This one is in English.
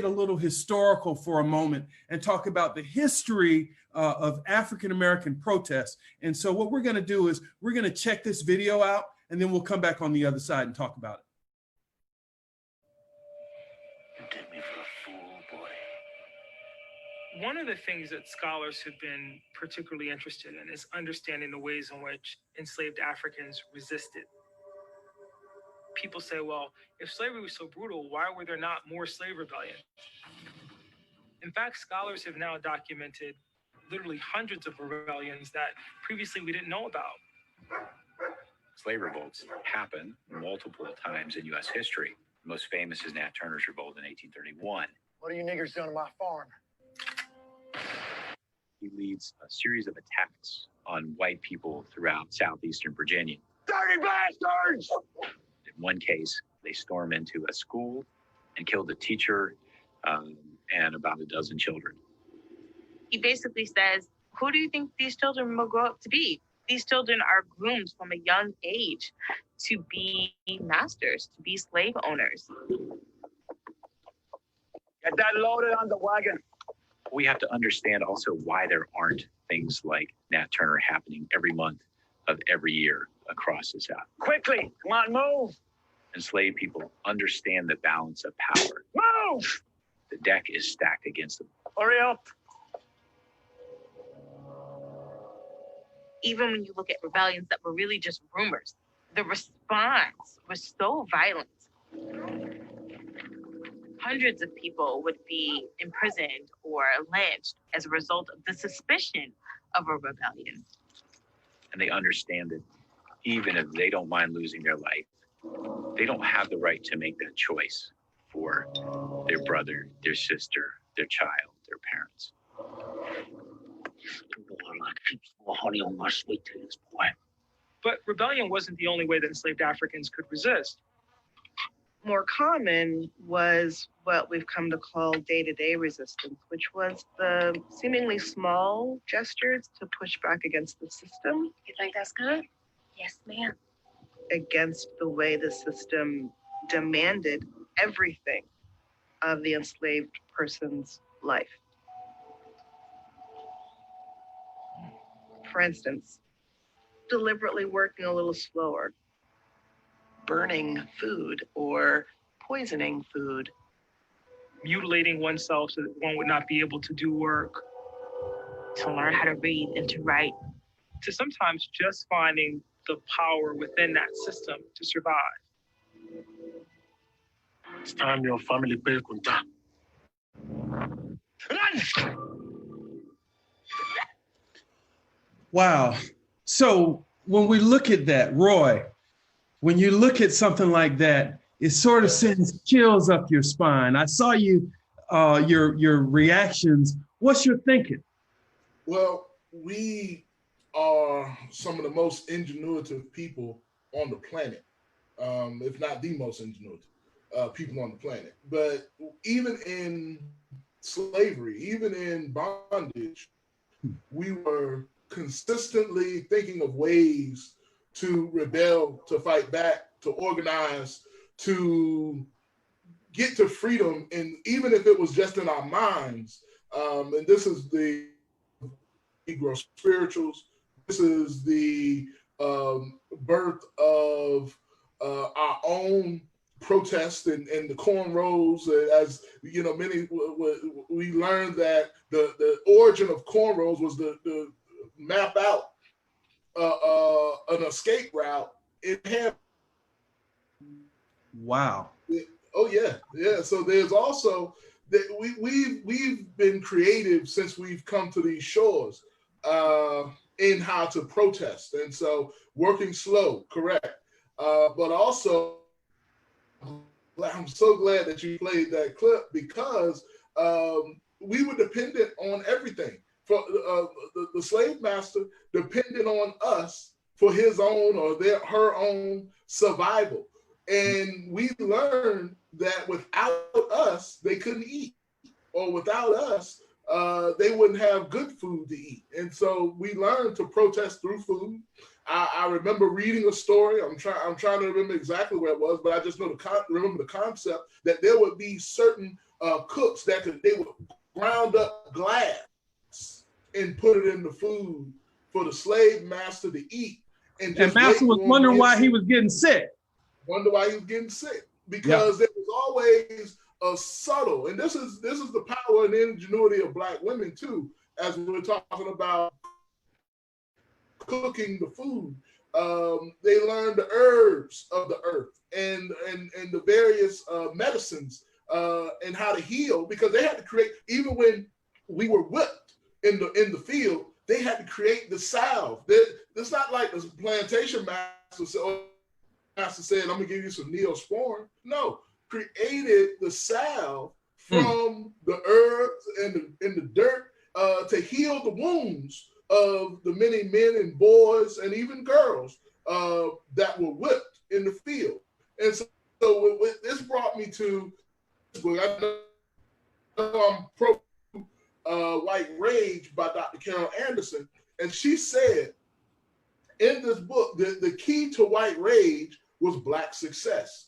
get a little historical for a moment and talk about the history of African-American protests. And so what we're going to do is we're going to check this video out, and then we'll come back on the other side and talk about it. You take me for a fool, boy. One of the things that scholars have been particularly interested in is understanding the ways in which enslaved Africans resisted. People say, well, if slavery was so brutal, why were there not more slave rebellions? In fact, scholars have now documented literally hundreds of rebellions that previously we didn't know about. Slave revolts happen multiple times in U.S. history. The most famous is Nat Turner's revolt in 1831. What are you niggers doing on my farm? He leads a series of attacks on white people throughout southeastern Virginia. Dirty bastards! In one case, they storm into a school and kill the teacher and about a dozen children. He basically says, who do you think these children will grow up to be? These children are groomed from a young age to be masters, to be slave owners. Get that loaded on the wagon. We have to understand also why there aren't things like Nat Turner happening every month of every year across the South. Quickly, come on, move. Enslaved people understand the balance of power. Move! The deck is stacked against them. Hurry up. Even when you look at rebellions that were really just rumors, the response was so violent. Hundreds of people would be imprisoned or lynched as a result of the suspicion of a rebellion. And they understand that even if they don't mind losing their life, they don't have the right to make that choice for their brother, their sister, their child, their parents. Honey on my sweet tails, boy. But rebellion wasn't the only way that enslaved Africans could resist. More common was what we've come to call day-to-day resistance, which was the seemingly small gestures to push back against the system. You think that's good? Yes, ma'am. Against the way the system demanded everything of the enslaved person's life. For instance, deliberately working a little slower, burning food or poisoning food, Mutilating oneself so that one would not be able to do work. To learn how to read and to write. To sometimes just finding the power within that system to survive. It's time your family pays kunta. Run! Wow. So when we look at that, Roy, when you look at something like that, it sort of sends chills up your spine. I saw you, your reactions. What's your thinking? Well, we are some of the most ingenuitive people on the planet, if not the most ingenuitive people on the planet. But even in slavery, even in bondage, we were consistently thinking of ways to rebel, to fight back, to organize, to get to freedom, and even if it was just in our minds. And this is the Negro spirituals. This is the birth of our own protest and the cornrows. As you know, we learned that the origin of cornrows was the map out an escape route in heaven. Wow. Oh yeah, yeah. So there's also that we've been creative since we've come to these shores in how to protest, and so working slow, correct. But also, I'm so glad that you played that clip because we were dependent on everything. For the slave master depended on us for his own or her own survival. And we learned that without us, they couldn't eat, or without us, they wouldn't have good food to eat. And so we learned to protest through food. I remember reading a story. I'm trying to remember exactly where it was, but I just remember the concept that there would be certain cooks they would ground up glass and put it in the food for the slave master to eat. And master was wondering why he was getting sick. Wonder why he was getting sick. Because there was always a subtle, and this is the power and ingenuity of Black women too, as we're talking about cooking the food. They learned the herbs of the earth and the various medicines and how to heal, because they had to create, even when we were whipped in the field, they had to create the salve. It's not like the plantation master said, I'm gonna give you some Neosporin. No, created the salve from the herbs and the dirt to heal the wounds of the many men and boys and even girls that were whipped in the field. And so this brought me to, I know I'm pro White Rage by Dr. Carol Anderson, and she said in this book, the key to white rage was Black success.